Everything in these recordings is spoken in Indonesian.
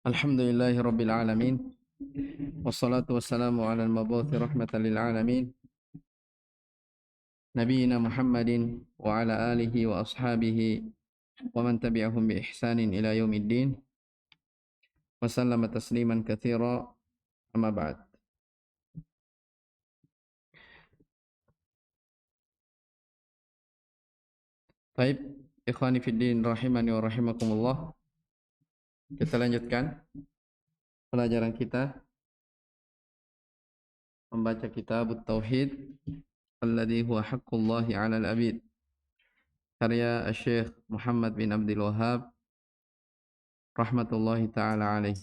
Alhamdulillahi Rabbil Alamin. Wassalatu wassalamu ala al-mabuthi rahmatan lil alamin. Nabiyyina Muhammadin wa ala alihi wa ashabihi wa man tabi'ahum bi ihsanin ila yaumiddin. Wa sallama tasliman katsira, amma ba'd. Baik, ikhwani fid din rahimani wa rahimakumullah. Kita lanjutkan pelajaran kita membaca kitab Tauhid alladhi huwa haqqullahi 'alal 'abid. Karya Syekh Muhammad bin Abdul Wahhab rahmatullahi taala alaih.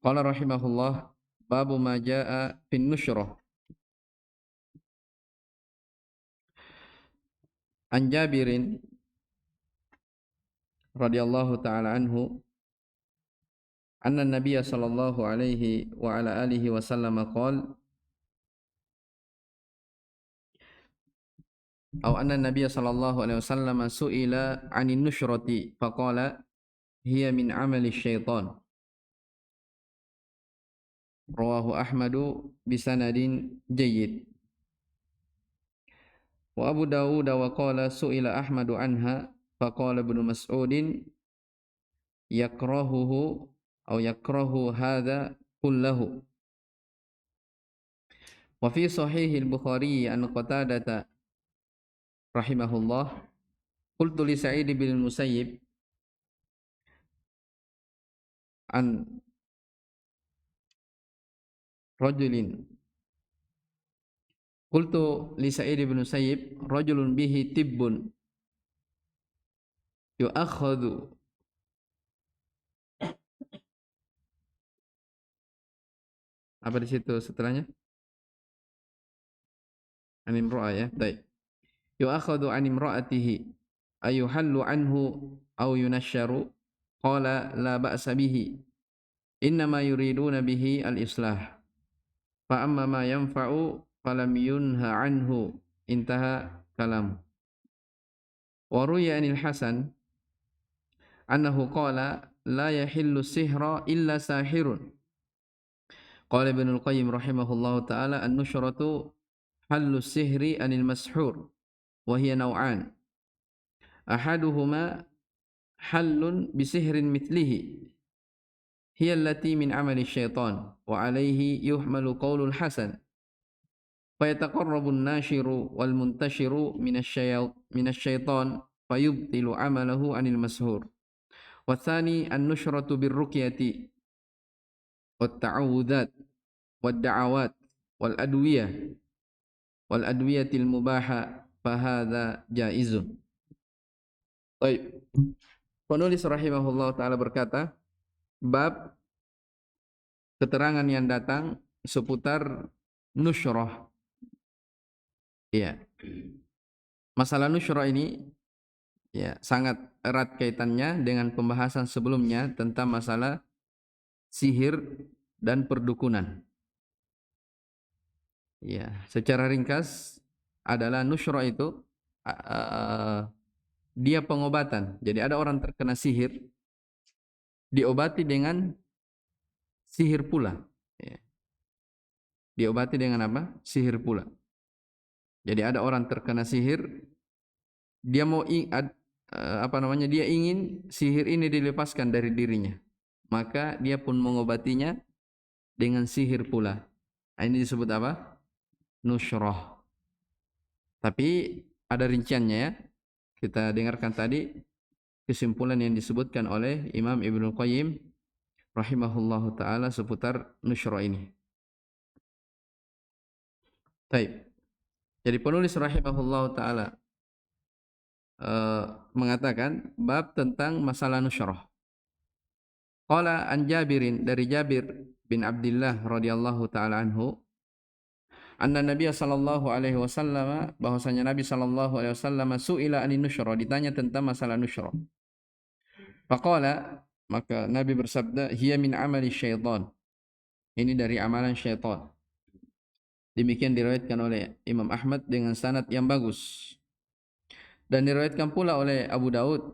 Qala rahimahullah, babu ma jaa fin nusyrah. An Jabirin radhiyallahu taala anhu anna Nabiy sallallahu alaihi wa ala alihi wasallam qala aw anna Nabiy sallallahu alaihi wasallam su'ila 'anin nusyrati faqala hiya min 'amali syaitan. Rawahu Ahmadu bisanadin jayyid. Wa Abu Dawud wa qala su'ila Ahmadu anha faqala Ibnu Mas'udin yakrahuhu aw yakrahu hadha kullahu. Wa fi sahih al-Bukhari an Qatadah rahimahullah qultu li Sa'id bin Musayyib an rajulin qultu li Sa'id bin Musayyib rajulun bihi tibbun yu'akhadhu apa di situ setelahnya anim ro'a ya baik yu'akhadhu anim ra'atihi ayuhallu anhu aw yunasharu qala la ba'sa bihi innama yuriduna bihi al-islah fa amma ma yanfa'u falam yunha anhu intaha kalam. Wa ruya anil Hasan annahu qala la yahillu sihra illa sahirun. Qala Ibnul Qayyim rahimahullahu ta'ala an-nushratu hallu sihri anil mashhur wa hiya naw'an. Ahaduhuma hallun bisihrin mithlihi hiya allati min amali syaitan wa alayhi yuhmalu qawlul Hasan fa yataqarrabu an-nashiru wal muntashiru minasyaitan fayubtilu amalahu anil mashhur. Wa tsani an-nushratu birruqyati wat ta'awudzat wad da'awat wal adwiyatil mubaha fa hadza jaizun. Baik. Penulis rahimahullah taala berkata, bab keterangan yang datang seputar nusyrah. Ya. Masalah nusyrah ini ya sangat erat kaitannya dengan pembahasan sebelumnya tentang masalah sihir dan perdukunan. Ya, secara ringkas adalah nusyrah itu dia pengobatan. Jadi ada orang terkena sihir diobati dengan sihir pula. Ya. Diobati dengan apa? Sihir pula. Jadi ada orang terkena sihir, dia mau dia ingin sihir ini dilepaskan dari dirinya. Maka dia pun mengobatinya dengan sihir pula. Ini disebut apa? Nusyrah. Tapi ada rinciannya ya. Kita dengarkan tadi kesimpulan yang disebutkan oleh Imam Ibnul Qayyim rahimahullahu taala seputar nusyrah ini. Baik. Jadi penulis rahimahullahu taala mengatakan bab tentang masalah nusyrah. Qala an Jabirin, dari Jabir bin Abdullah radhiyallahu taala anhu, anna Nabiy sallallahu alaihi wasallam, bahwasanya Nabi sallallahu alaihi wasallam suila anin nusyrah, ditanya tentang masalah nusyrah. Faqala, maka Nabi bersabda, hiya min amali syaitan. Ini dari amalan syaitan. Demikian diriwayatkan oleh Imam Ahmad dengan sanad yang bagus. Dan diriwayatkan pula oleh Abu Daud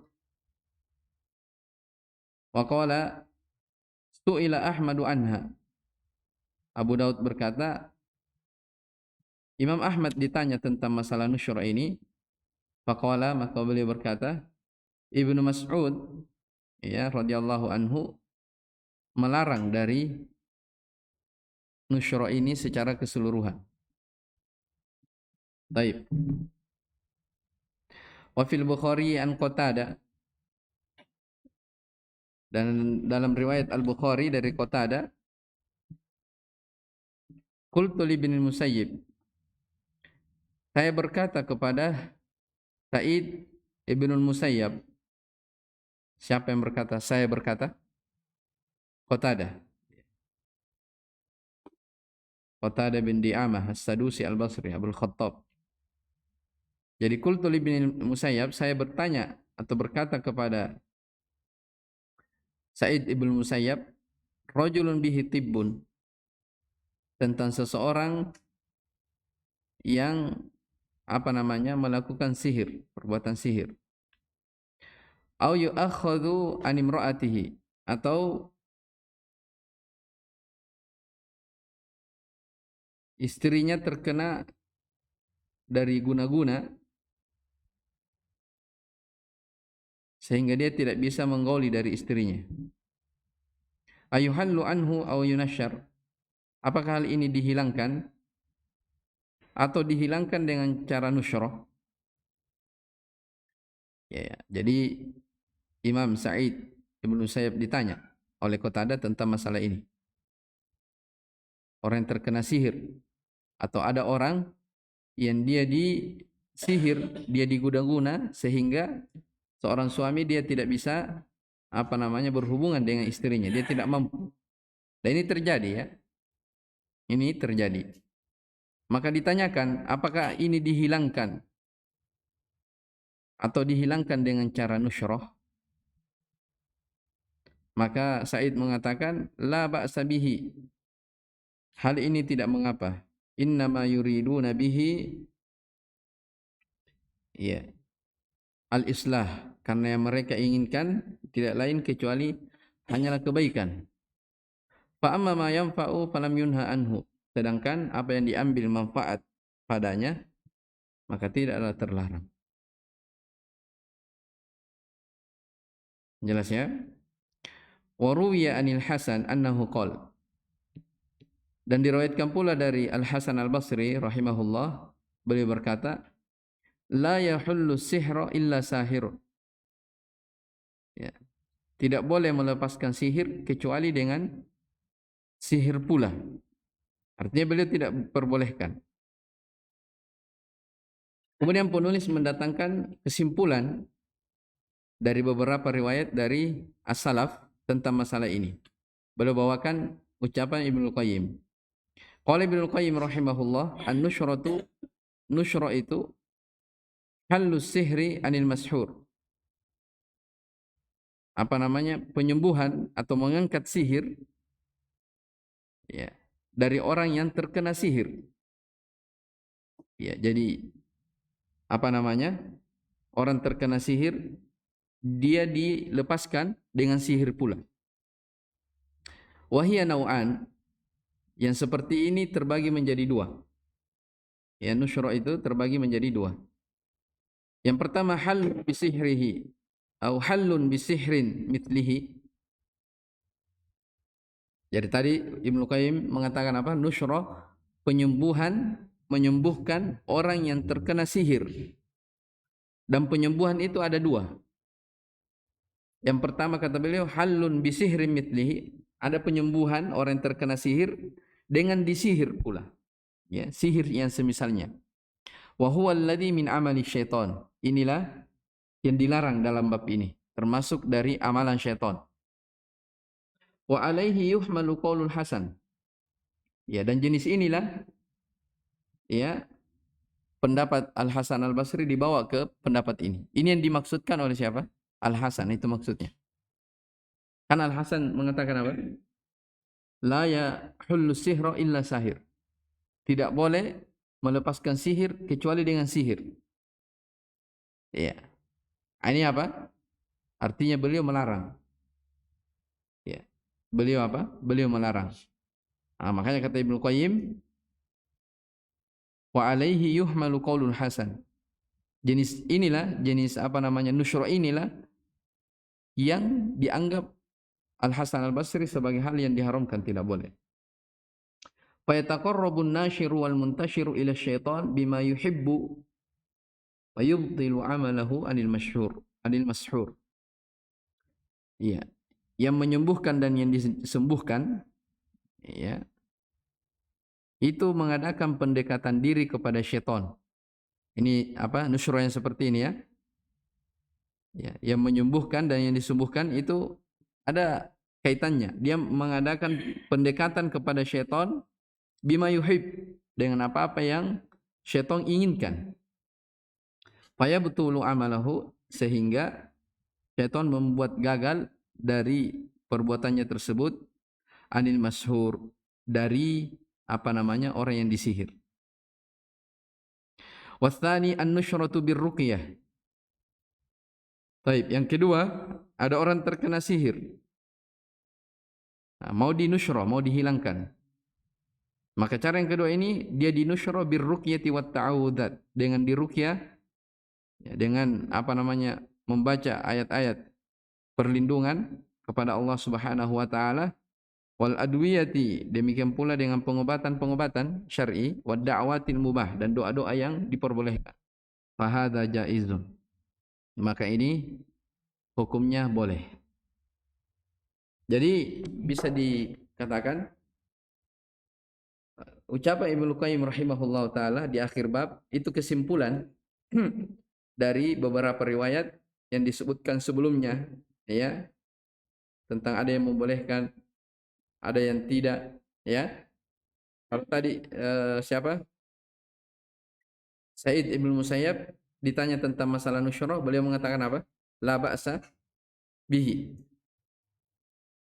Wa qala su'ila Ahmadu anha. Abu Daud berkata, Imam Ahmad ditanya tentang masalah nusyur ini, faqala, maka beliau berkata, Ibnu Mas'ud ya radhiyallahu anhu melarang dari nusyur ini secara keseluruhan. Baik. Wa fil Bukhari an Qatadah, dan dalam riwayat Al-Bukhari dari Qatadah, qultu li bin Musayyib, saya berkata kepada Sa'id ibn Musayyab. Siapa yang berkata? Saya berkata? Qatadah. Qatadah bin Di'amah As-Sadusi Al-Basri Abul Khattab. Jadi qultu li bin Musayyab, saya bertanya atau berkata kepada Sa'id ibn Musayyab, rajulun bihi tibbun, tentang seseorang yang melakukan sihir, perbuatan sihir. Au yu'akhadhu an imra'atihi, atau istrinya terkena dari guna-guna sehingga dia tidak bisa menggauli dari istrinya. Ayuhallu anhu aw yunashar, apakah hal ini dihilangkan atau dihilangkan dengan cara nusyroh? Ya, jadi Imam Sa'id Ibn Musayyab ditanya oleh Qatadah tentang masalah ini. Orang yang terkena sihir, atau ada orang yang dia disihir, dia diguna-guna sehingga seorang suami dia tidak bisa berhubungan dengan istrinya, dia tidak mampu. Dan ini terjadi ya. Ini terjadi. Maka ditanyakan, apakah ini dihilangkan atau dihilangkan dengan cara nusyroh? Maka Sa'id mengatakan, la ba'sa bihi, hal ini tidak mengapa. Innama yuriduna bihi ya al-islah, karena yang mereka inginkan tidak lain kecuali hanyalah kebaikan. Fa amma ma yanfa'u falam yunha anhu, sedangkan apa yang diambil manfaat padanya maka tidaklah terlarang. Jelas ya? Wa ruwiya anil Hasan annahu qala, dan diriwayatkan pula dari Al Hasan Al Basri rahimahullah, beliau berkata, la yahullu sihra illa sahir. Ya. Tidak boleh melepaskan sihir kecuali dengan sihir pula. Artinya beliau tidak perbolehkan. Kemudian penulis mendatangkan kesimpulan dari beberapa riwayat dari as-salaf tentang masalah ini. Beliau bawakan ucapan Ibnu Qayyim. Qala Ibnu Qayyim rahimahullah, an-nusyratu, nusyra itu halus sihri anil mashur. Penyembuhan atau mengangkat sihir ya, dari orang yang terkena sihir. Ya, jadi orang terkena sihir, dia dilepaskan dengan sihir pula. Wahia nau'an, yang seperti ini terbagi menjadi dua. Ya, nusyra itu terbagi menjadi dua. Yang pertama, hal bisihrihi atau halun bisihrin mitlihi. Jadi tadi Ibnu Qayyim mengatakan apa? Nusyra, menyembuhkan orang yang terkena sihir. Dan penyembuhan itu ada dua. Yang pertama kata beliau, halun bisihrin mitlihi, ada penyembuhan orang yang terkena sihir dengan disihir pula. Ya, sihir yang semisalnya. Wa huwa alladhi min amali syaitan. Inilah yang dilarang dalam bab ini, termasuk dari amalan syaitan. Wa alaihi yuhmalu qaulul Hasan. Ya, dan jenis inilah ya pendapat Al Hasan Al Basri dibawa ke pendapat ini. Ini yang dimaksudkan oleh siapa? Al Hasan, itu maksudnya. Kan Al Hasan mengatakan apa? La yahullu sihra illa sahir. Tidak boleh melepaskan sihir kecuali dengan sihir. Ya. Ini apa? Artinya beliau melarang. beliau apa? Beliau melarang. Makanya kata Ibnu Qayyim, wa alaihi yuhmalu qaulul hasan. Jenis apa namanya, nusyra inilah yang dianggap Al-Hasan Al-Basri sebagai hal yang diharamkan, tidak boleh. Fa yataqarrabun nashiru wal muntashiru ila syaitan bima yuhibbu wa yubtilu amalahu anil mashhur. Iya. Yang menyembuhkan dan yang disembuhkan, ya, itu mengadakan pendekatan diri kepada syaitan. Ini apa, nusyra yang seperti ini ya. Ya, yang menyembuhkan dan yang disembuhkan itu ada kaitannya. Dia mengadakan pendekatan kepada syaitan bima yuhib, dengan apa-apa yang syaitan inginkan. Faya betulu amalahu, sehingga syaitan membuat gagal dari perbuatannya tersebut, anil mashhur, dari apa namanya, orang yang disihir. Wasthani an-nusyratu birruqyah. Baik, yang kedua, ada orang terkena sihir. Mau dinusyra, mau dihilangkan. Maka cara yang kedua ini, dia dinusyra birruqyati wat ta'awudzat, dengan diruqyah, ya, dengan apa namanya, membaca ayat-ayat perlindungan kepada Allah Subhanahu wa taala, wal adwiyati, demikian pula dengan pengobatan-pengobatan syar'i, wad da'watil mubah, dan doa-doa yang diperbolehkan. Fa hadza jaizun. Maka ini hukumnya boleh. Jadi bisa dikatakan ucapan Ibnu Qayyim rahimahullah taala di akhir bab itu kesimpulan dari beberapa riwayat yang disebutkan sebelumnya, ya, tentang ada yang membolehkan, ada yang tidak, ya. Kalau tadi siapa? Said Ibnu Musayyab ditanya tentang masalah nusyra, beliau mengatakan apa? La ba'sa bihi.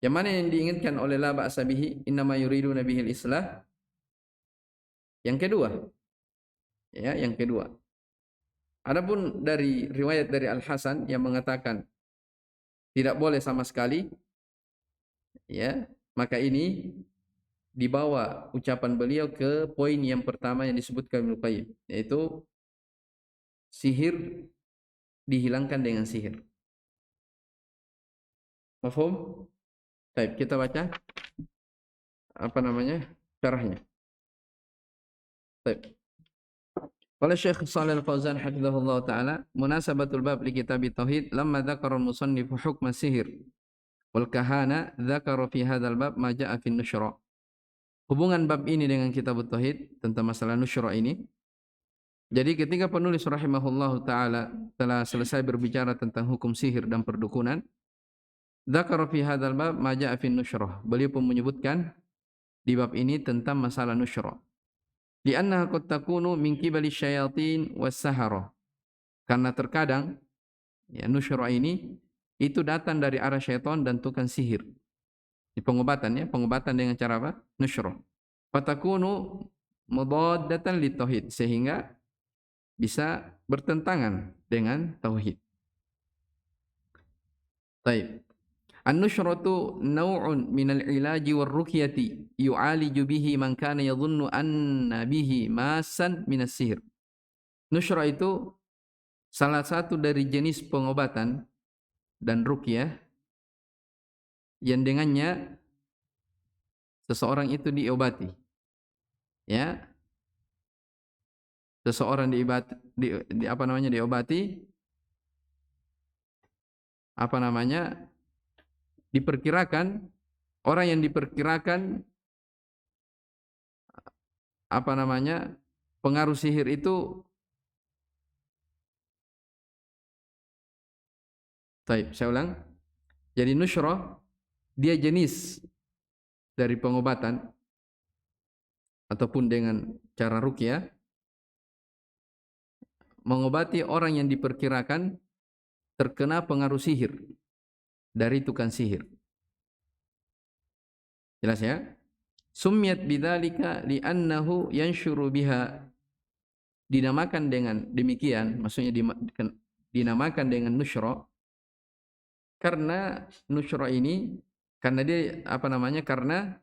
Yang mana yang diinginkan oleh la ba'sa bihi? Innama yuriduna bihil islah. Yang kedua. Ya, yang kedua. Adapun dari riwayat dari Al-Hasan yang mengatakan tidak boleh sama sekali, ya, maka ini dibawa ucapan beliau ke poin yang pertama yang disebutkan Ibnu Qayyim, yaitu sihir dihilangkan dengan sihir. Mafhum? Baik, kita baca apa namanya, syarahnya. Baik. Qala Syekh Shalih Al-Fauzan hafizahullah taala, munasabatul bab li kitab tauhid lamma dzakara al-musannif hukm sihir wal kahana, dzakara fi hadzal bab ma jaa fi nusyra. Hubungan bab ini dengan kitab tauhid tentang masalah nusyra ini. Jadi ketika penulis rahimahullah taala telah selesai berbicara tentang hukum sihir dan perdukunan, dzakara fi hadzal bab ma jaa fi nusyra. Beliau pun menyebutkan di bab ini tentang masalah nusyra. Li'annaha qad takunu min qibali syayatin was-sahara. Karena terkadang ya nusyra ini itu datang dari arah syaitan dan tukang sihir. Di pengobatan, ya, pengobatan dengan cara apa? Nusyra. Fatakunu mudaddatan litauhid, sehingga bisa bertentangan dengan tauhid. Baik. An-nusyratu naw'un minal ilaji war ruqyati yu'aliju bihi man kana yadhunnu anna bihi masan minas sihir. Nusyra itu salah satu dari jenis pengobatan dan ruqyah yang dengannya seseorang itu diobati. Ya. Seseorang diobati apa namanya? Diperkirakan, orang yang diperkirakan apa namanya, pengaruh sihir itu. Baik, saya ulang. Jadi nusyra dia jenis dari pengobatan ataupun dengan cara ruqyah, mengobati orang yang diperkirakan terkena pengaruh sihir dari tukang sihir. Jelas ya? Summiyat bidzalika li'annahu yansyuru biha. Dinamakan dengan demikian, maksudnya dinamakan dengan nusyra karena nusyra ini Karena dia apa namanya? Karena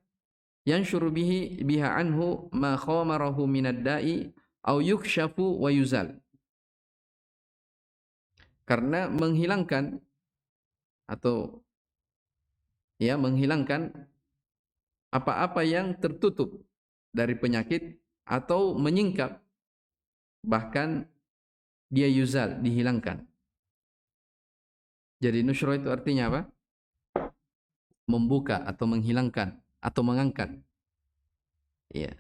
yansyuru biha anhu ma khamarahu minad da'i au yukshafu wa yuzal. Karena menghilangkan atau ya menghilangkan apa-apa yang tertutup dari penyakit atau menyingkap, bahkan dia yuzal, dihilangkan. Jadi nusyra itu artinya apa? Membuka atau menghilangkan atau mengangkat. Ya.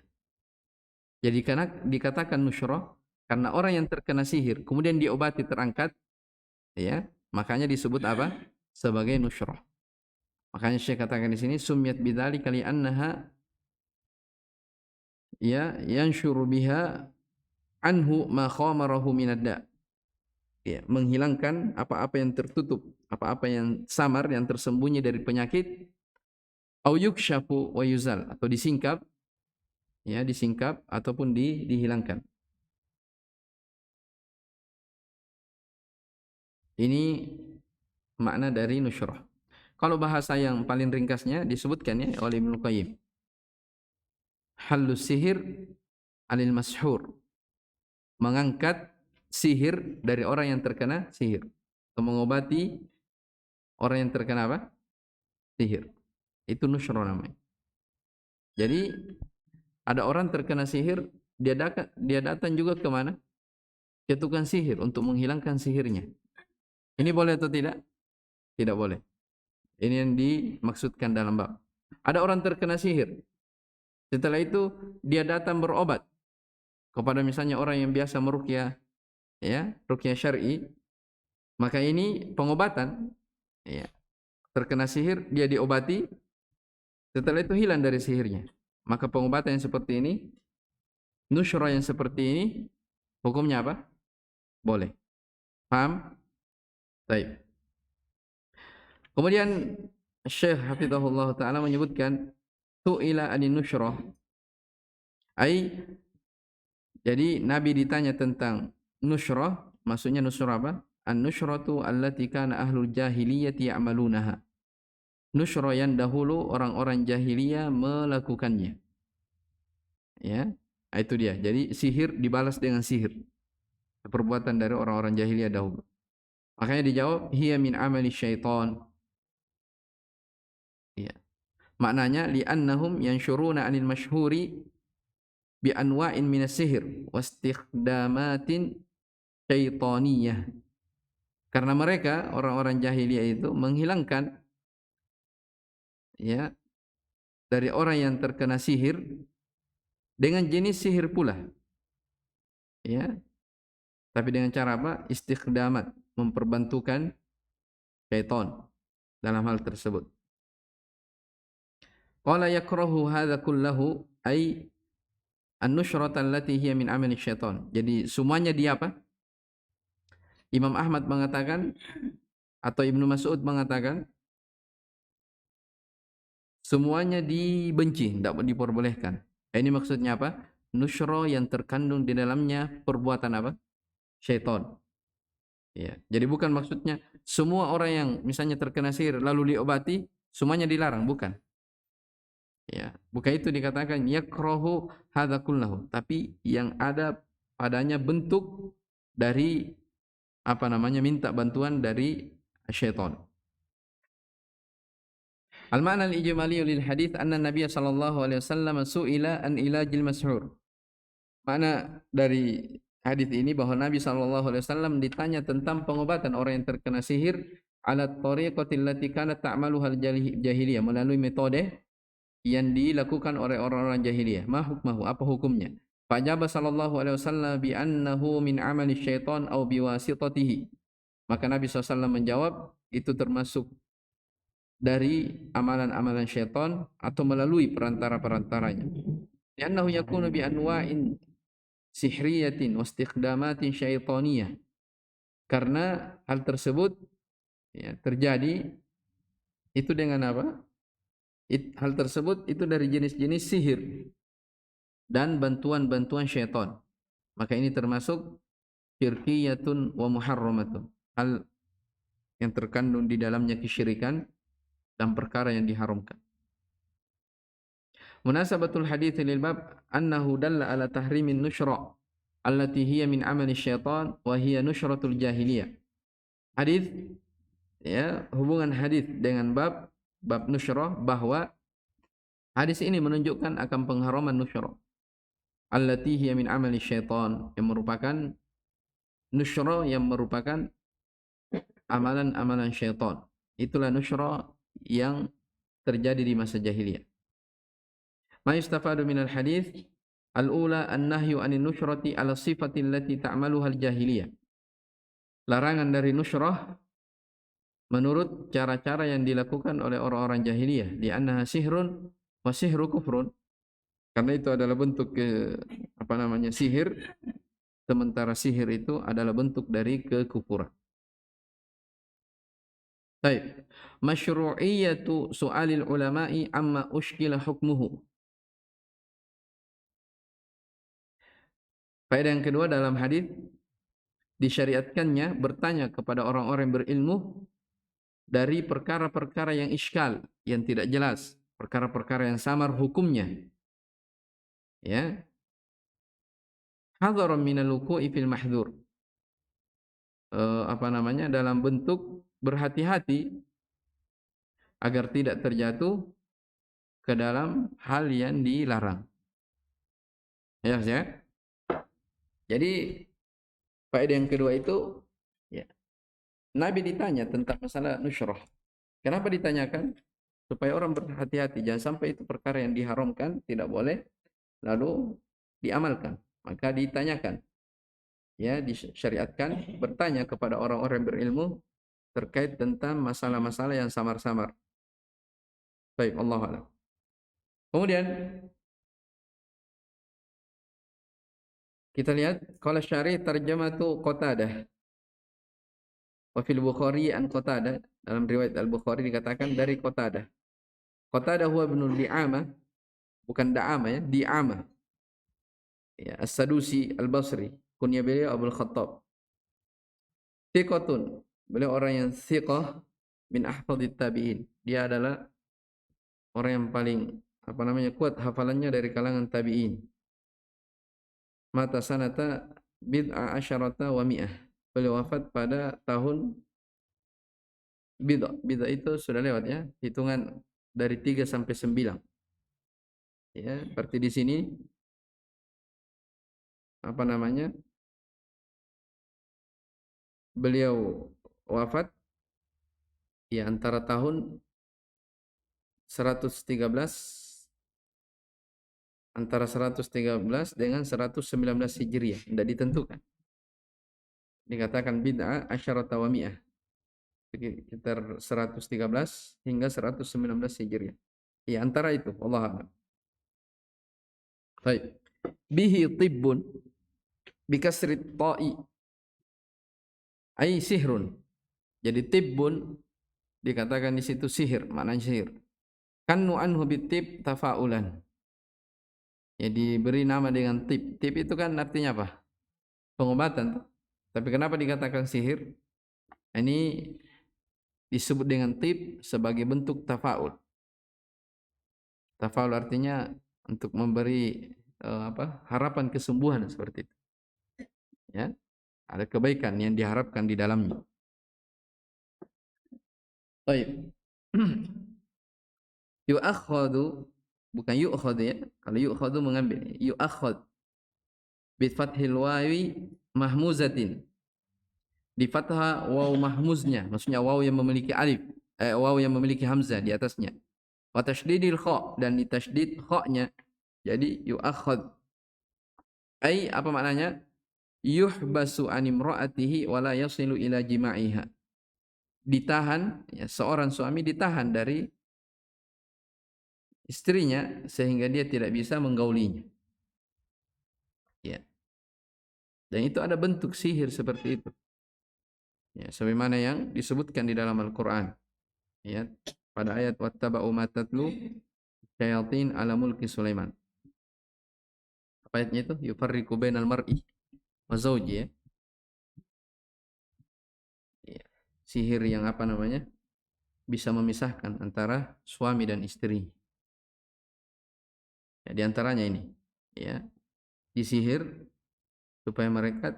Jadi karena dikatakan nusyra karena orang yang terkena sihir kemudian diobati terangkat, ya, makanya disebut apa? Sebagai nusyra. Makanya Syekh katakan di sini sumyat bidzali kali annaha ya yansyuru biha anhu ma khamarahu minad da. Ya, menghilangkan apa-apa yang tertutup, apa-apa yang samar, yang tersembunyi dari penyakit, au yukshafu wa yuzal, atau disingkap, ya, disingkap ataupun dihilangkan. Ini makna dari nusyrah. Kalau bahasa yang paling ringkasnya disebutkan ya oleh Ibnu Qayyim. Halus sihir anil mashur. Mengangkat sihir dari orang yang terkena sihir. Atau mengobati orang yang terkena apa? Sihir. Itu nusyrah namanya. Jadi ada orang terkena sihir, dia datang juga ke mana? Ke tukang sihir untuk menghilangkan sihirnya. Ini boleh atau tidak? Tidak boleh. Ini yang dimaksudkan dalam bab. Ada orang terkena sihir. Setelah itu dia datang berobat kepada misalnya orang yang biasa meruqyah, ya, ruqyah syar'i, maka ini pengobatan, ya. Terkena sihir, dia diobati, setelah itu hilang dari sihirnya. Maka pengobatan yang seperti ini, nusyra yang seperti ini, hukumnya apa? Boleh. Paham? Baik. Kemudian Syekh Hafizahullah Ta'ala menyebutkan su'ila anin nusyrah. Jadi Nabi ditanya tentang nusyrah, maksudnya nusyrah apa? An-nusyratu allati kana ahlul jahiliyati ya'malunaha. Nusyrah yang dahulu orang-orang jahiliyah melakukannya. Ya, itu dia. Jadi sihir dibalas dengan sihir. Perbuatan dari orang-orang jahiliyah dahulu. Makanya dijawab hiya min amali syaitan. Ya. Maknanya li'annahum yansyuruna 'anil masyhuri bi anwa'in minas sihir wastikhdamatin syaitaniyah. Karena mereka orang-orang jahiliyah itu menghilangkan, ya, dari orang yang terkena sihir dengan jenis sihir pula. Ya. Tapi dengan cara apa? Istikhdamat, memperbantukan syaitan dalam hal tersebut. Qala yakrahu hadza kullahu ay an-nusyrata allati hiya min amali syaitan. Jadi semuanya dia apa? Imam Ahmad mengatakan atau Ibnu Mas'ud mengatakan semuanya dibenci, tidak diperbolehkan. Ini maksudnya apa? Nusyra yang terkandung di dalamnya perbuatan apa? Syaitan. Ya, jadi bukan maksudnya semua orang yang misalnya terkena sihir lalu diobati semuanya dilarang, bukan. Ya, bukan itu dikatakan yakrahu hadza kullahu, tapi yang ada padanya bentuk dari apa namanya minta bantuan dari syaitan. Al-ma'na al-ijmali lil hadits anna Nabiy sallallahu alaihi wasallam su'ila an ilajil mashhur. Makna dari hadis ini bahwa Nabi sallallahu alaihi wasallam ditanya tentang pengobatan orang yang terkena sihir ala tariqatil lati kanat ta'maluha al-jahiliyah, melalui metode yang dilakukan oleh orang-orang jahiliyah. Ma hukmahu, apa hukumnya? Fajaba sallallahu alaihi wasallam bi annahu min amali syaitan aw biwasitatihi. Maka Nabi SAW menjawab itu termasuk dari amalan-amalan syaitan atau melalui perantara-perantaranya. Li'annahu yakunu bi anwa'in sihriyatin wa istikhdamatin syaitaniyah. Karena hal tersebut, ya, terjadi itu dengan apa? Hal tersebut itu dari jenis-jenis sihir dan bantuan-bantuan syaitan. Maka ini termasuk syirkiyatun wa muharramatun. Hal yang terkandung di dalamnya kesyirikan dan perkara yang diharamkan. Munasabatul hadits lil bab annahu dalla ala tahrimin nusyra allati hiya min amali syaitan wa hiya nusyratul jahiliyah. Hadis, ya, hubungan hadis dengan bab nusyrah, bahwa hadis ini menunjukkan akan pengharaman nusyrah allati hiya min amali syaitan, yang merupakan nusyrah yang merupakan amalan-amalan syaitan. Itulah nusyrah yang terjadi di masa jahiliyah. Ma yustafadu minal hadis al-ula an-nahyu 'anil nusyrati 'ala sifati allati ta'maluha al-jahiliyah. Larangan dari nusyrah menurut cara-cara yang dilakukan oleh orang-orang jahiliyah, di annaha sihrun wa sihru kufrun, karena itu adalah bentuk sihir, sementara sihir itu adalah bentuk dari kekufuran. Baik, masyru'iyatu su'alil ulama'i amma ushkila hukmuhu. Faedah yang kedua dalam hadis, disyariatkannya bertanya kepada orang-orang berilmu dari perkara-perkara yang iskal, yang tidak jelas, perkara-perkara yang samar hukumnya, ya, hadharan minal wuqu'i fil mahdhur, dalam bentuk berhati-hati agar tidak terjatuh ke dalam hal yang dilarang. Ya, ya. Jadi faedah yang kedua itu, ya, Nabi ditanya tentang masalah nusyrah. Kenapa ditanyakan? Supaya orang berhati-hati, jangan sampai itu perkara yang diharamkan, tidak boleh lalu diamalkan. Maka ditanyakan, ya, disyariatkan bertanya kepada orang-orang berilmu terkait tentang masalah-masalah yang samar-samar. Baik, Allah a'lam. Kemudian kita lihat qala syarih tarjamatu Qatadah. Wa fil Bukhari an Qatadah, dalam riwayat Al-Bukhari dikatakan dari Qatadah. Qatadah huwa ibnu Di'amah, bukan Da'amah, ya, Di'amah. Ya, As-Sadusi Al-Basri, kunya beliau Abdul Khattab. Thiqatun, beliau orang yang thiqah min ahfadhit tabi'in. Dia adalah orang yang paling kuat hafalannya dari kalangan tabi'in. Mata sanata bid'a asyarata wa mi'ah. Beliau wafat pada tahun bid'ah itu sudah lewat, ya, hitungan dari 3 sampai 9. Ya, berarti di sini beliau wafat ya antara tahun 113 dengan 119 Hijriah, tidak ditentukan. Dikatakan bid'ah asyarata wa mi'ah, sekitar 113 hingga 119 Hijriah. Ya, antara itu, Allah a'lam. Baik. Bihi tibbun bikasrit ta'i ai sihrun. Jadi tibbun dikatakan di situ sihir, maknanya sihir. Kannu anhu bitib tafaulan. Jadi beri nama dengan tib. Tib itu kan artinya apa? Pengobatan. Tapi kenapa dikatakan sihir? Ini disebut dengan tib sebagai bentuk tafaul. Tafaul artinya untuk memberi harapan kesembuhan, seperti itu. Ya, ada kebaikan yang diharapkan di dalamnya. Baik. Yu'akhadhu, bukan yu'khadhu, ya. Kalau yu'khadhu mengambil, yu'akhadh bi fathil wawi mahmuzatin. Di fathah waw mahmuznya, maksudnya waw yang memiliki alif, waw yang memiliki hamzah di atasnya. Wa tasydidil kha, dan di tasydid kha-nya. Jadi yu'akhadh. Ai apa maknanya? Yuhbasu an imra'atihi wa la yasilu ila jima'iha. Ditahan, ya, seorang suami ditahan dari istrinya sehingga dia tidak bisa menggaulinya. Ya. Dan itu ada bentuk sihir seperti itu. Ya, sebagaimana yang disebutkan di dalam Al-Qur'an. Ya, pada ayat wattaba'u ma tatlu syayatin ala mulki Sulaiman. Apa ayatnya itu? Yufarriqu bainal mar'i wa zawji, ya. Ya. Sihir yang bisa memisahkan antara suami dan istri. Ya, di antaranya ini, ya, disihir supaya mereka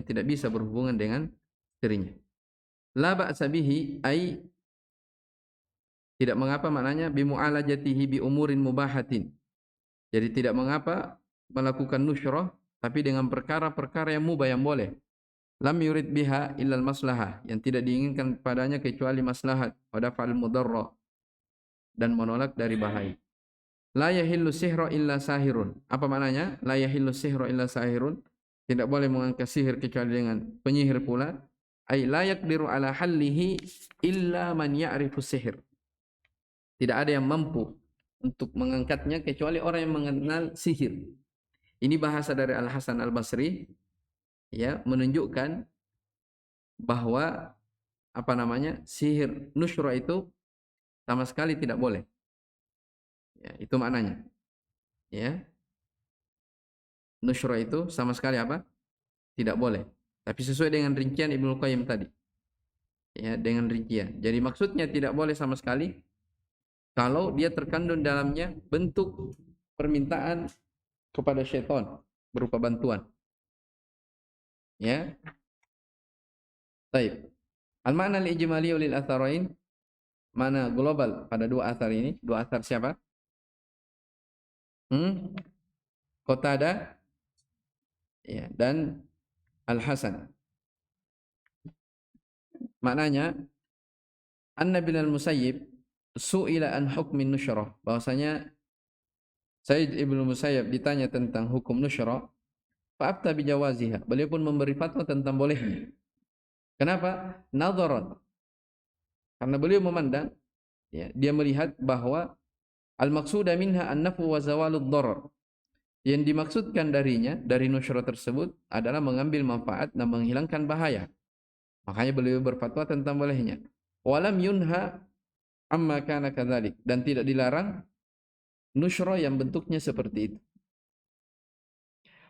tidak bisa berhubungan dengan istrinya. La ba'sa bihi ai tidak mengapa maknanya bimu'alajatihi bi umurin mubahatin. Jadi tidak mengapa melakukan nusyrah tapi dengan perkara-perkara yang mubah yang boleh. Lam yurid biha illal maslahah, yang tidak diinginkan padanya kecuali maslahat, wa daf'al mudarra, dan menolak dari bahaya. La yahillu sihra illa sahirun. Apa maknanya? La yahillu sihra illa sahirun. Tidak boleh mengangkat sihir kecuali dengan penyihir pula. Ay la yaqdiru ala hallihi illa man ya'rifu sihir. Tidak ada yang mampu untuk mengangkatnya kecuali orang yang mengenal sihir. Ini bahasa dari Al Hasan Al Basri, ya, menunjukkan bahwa sihir nusyra itu sama sekali tidak boleh. Ya, itu maknanya. Ya, nusyra itu sama sekali tidak boleh. Tapi sesuai dengan rincian Ibnu Qayyim tadi. Ya, dengan rincian. Jadi maksudnya tidak boleh sama sekali kalau dia terkandung dalamnya bentuk permintaan kepada syaitan berupa bantuan. Ya. Baik. Al-ma'na al-ijmali lil atharain, mana global pada dua athar ini? Dua athar siapa? Qatadah, ya, dan Al-Hasan. Maknanya Anna bin al-Musayyib su'ila an hukmin nusyrah, bahwasanya Said Ibnu Musayyab ditanya tentang hukum nusyrah, fa'afta bijawaziha, beliau pun memberi fatwa tentang bolehnya. Kenapa? Nadharan, karena beliau memandang, ya, dia melihat bahwa al-maqsuda minha an-nafu wa zawalud dharar, yang dimaksudkan darinya, dari nusyrah tersebut adalah mengambil manfaat dan menghilangkan bahaya. Makanya beliau berfatwa tentang bolehnya. Walam yunha amma kana kadzalik, dan tidak dilarang nusyrah yang bentuknya seperti itu.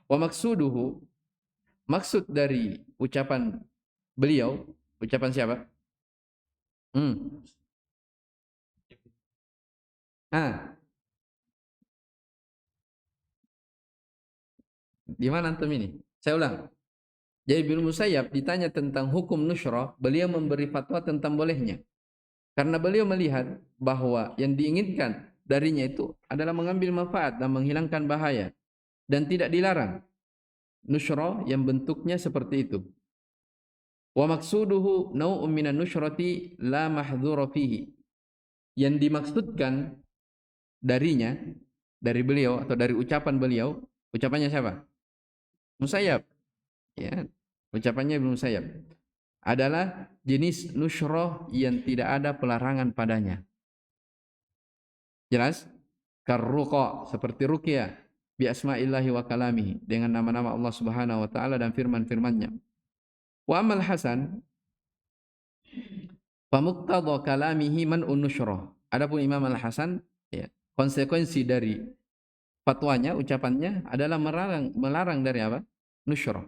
Wa maksuduhu, maksud dari ucapan beliau, ucapan siapa? Di mana antum ini? Saya ulang. Jadi Ibnu Musayyab ditanya tentang hukum nusyrah, beliau memberi fatwa tentang bolehnya. Karena beliau melihat bahwa yang diinginkan darinya itu adalah mengambil manfaat dan menghilangkan bahaya, dan tidak dilarang nusyrah yang bentuknya seperti itu. Wa maksuduhu nau'un minan nusyrati la mahdhura fihi. Yang dimaksudkan darinya, dari beliau atau dari ucapan beliau, ucapannya siapa? Musayyab, ya, ucapannya Ibnu Musayyab, adalah jenis nusyrah yang tidak ada pelarangan padanya. Jelas? Karruqa, seperti ruqyah, bi asma'illahi wa kalamihi, dengan nama-nama Allah Subhanahu wa taala dan firman-firman-Nya. Wa amal Hasan fa muqtadha kalamihi man nusyrah. Adapun Imam Al Hasan, ya, konsekuensi dari fatwanya, ucapannya adalah melarang dari apa? Nusyrah.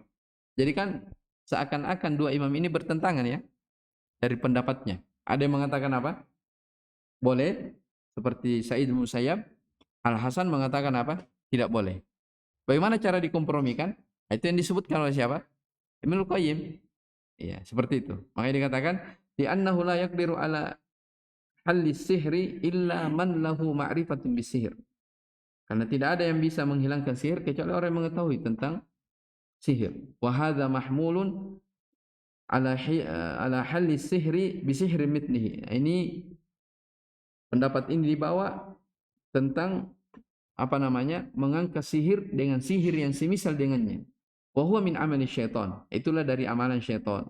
Jadi kan seakan-akan dua imam ini bertentangan, ya, dari pendapatnya. Ada yang mengatakan apa? Boleh, seperti Sa'id bin Musayyab. Al Hasan mengatakan apa? Tidak boleh. Bagaimana cara dikompromikan? Itu yang disebutkan oleh siapa? Ibnu Qayyim. Iya, seperti itu. Makanya dikatakan di annahu la yaqdiru ala halli sihri illa man lahu ma'rifatun bisihir. Karena tidak ada yang bisa menghilangkan sihir kecuali orang yang mengetahui tentang sihir. Wa hadza mahmulun ala halli sihri bi sihri mithlihi. Ini pendapat ini dibawa tentang mengangkat sihir dengan sihir yang semisal dengannya. Wa huwa min amali syaitan. Itulah dari amalan syaitan.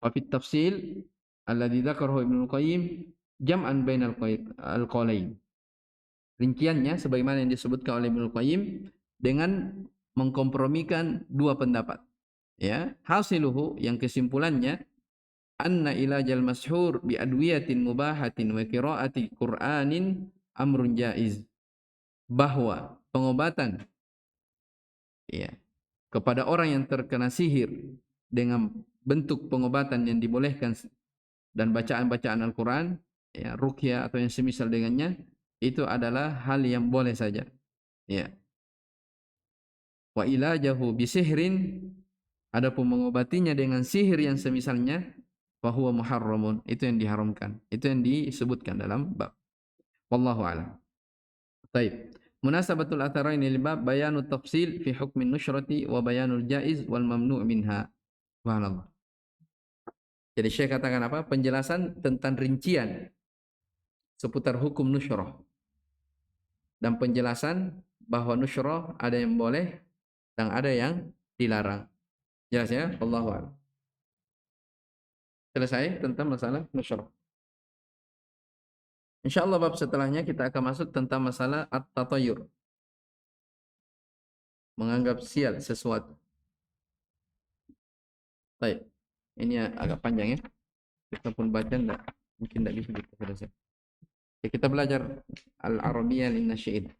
Wa fit tafsil alladzi dzakarahu Ibnu Qayyim jam'an bainal qaulain. Rinciannya sebagaimana yang disebutkan oleh Ibnu Qayyim dengan mengkompromikan dua pendapat. Ya, hasiluhu, yang kesimpulannya, anna ilajal mashhur bi adwiyatin mubahatin wa qiraati Qur'anin amrun jaiz. Bahwa pengobatan, ya, kepada orang yang terkena sihir dengan bentuk pengobatan yang dibolehkan dan bacaan-bacaan Al-Quran, ya, ruqyah atau yang semisal dengannya, itu adalah hal yang boleh saja. Ya. Wa ilajahu bisihrin, adapun mengobatinya dengan sihir yang semisalnya, fahuwa muharramun, itu yang diharamkan. Itu yang disebutkan dalam bab. Wallahu a'lam. Baik. Munasabatul atharain lil bab bayanu tafsil fi hukmin nusyrati wa bayanul jaiz wal mamnu' minha. Subhanallah. Jadi Syekh katakan apa? Penjelasan tentang rincian seputar hukum nusyrah dan penjelasan bahwa nusyrah ada yang boleh dan ada yang dilarang. Jelas ya? Wallahu a'lam. Selesai tentang masalah nusyrah. Insyaallah bab setelahnya kita akan masuk tentang masalah at-tatayyur. Menganggap sial sesuatu. Baik. Ini agak panjang ya. Kita pun baca mungkin tidak bisa kita selesai. Ya, kita belajar Al-Arabiyyah lin-Nasyi'in.